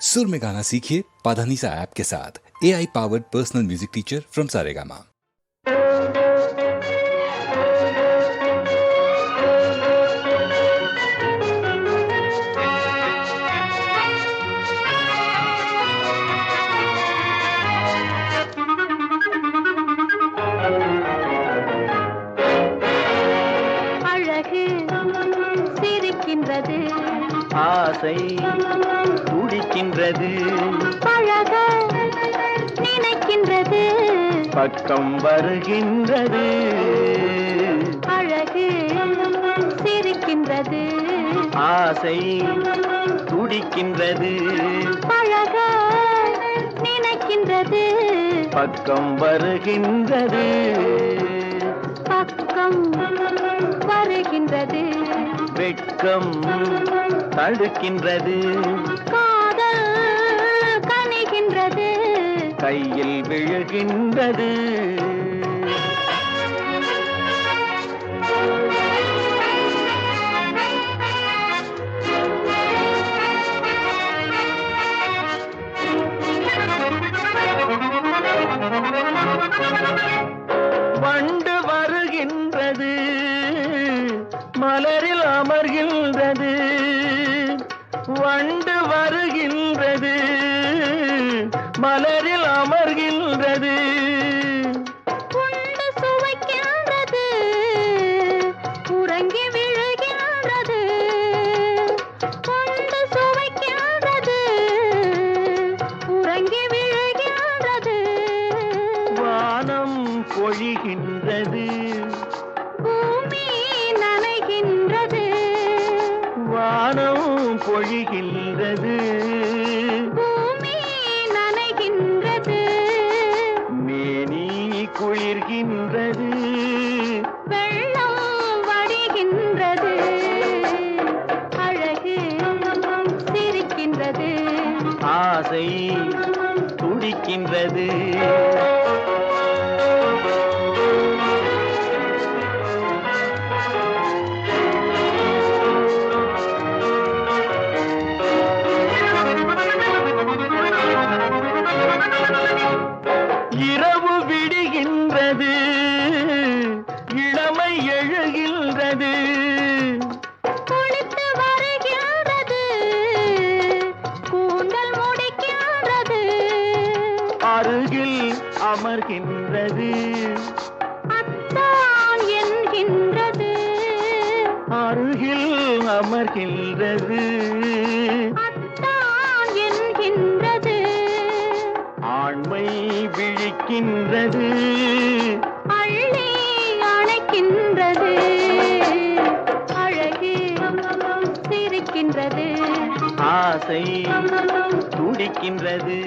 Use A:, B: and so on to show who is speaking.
A: सुर में गाना सीखिए पाधानीसा ऐप के साथ। AI powered personal music teacher from Saregama.
B: ஆசை துடிக்கின்றது,
C: பழக நினைக்கின்றது,
B: பக்கம் வருகின்றது,
C: அழகு சிரிக்கின்றது,
B: ஆசை துடிக்கின்றது,
C: பழக நினைக்கின்றது,
B: பக்கம் வருகின்றது,
C: பக்கம் வருகின்றது,
B: வெட்கம் தடுக்கின்றது,
C: காதல் கனிகின்றது,
B: கையில் விழுகின்றது, வண்டு வருகின்றது, மலரில் அமர்கின்றது, வண்டு வருகின்றது, மலரில் அமர்கின்றது,
C: உண்டு சுவைக்கின்றது, உறங்கி விழுகின்றது, உண்டு சுவைக்கின்றது, உறங்கி விழுகின்றது,
B: வானம் பொழிகின்றது,
C: பூமி நனைகின்றது,
B: வானம் பொழிகின்றது,
C: பூமி நனைகின்றது,
B: மேனி குளிர்கின்றது,
C: வெள்ளம் வடிகின்றது, அழகு சிரிக்கின்றது,
B: ஆசை துடிக்கின்றது, இரவு விடுகின்றது, இளமை எழுகின்றது,
C: குளித்து வருகின்றது, கூந்தல் முடிக்கின்றது,
B: அருகில் அமர்கின்றது,
C: அத்தான் என்கின்றது,
B: அருகில் அமர்கின்றது,
C: அத்தான் என்கின்றது,
B: ஆண்மை விழிக்கின்றது,
C: அள்ளி அணைக்கின்றது, அழகு சிரிக்கின்றது,
B: ஆசை துடிக்கின்றது.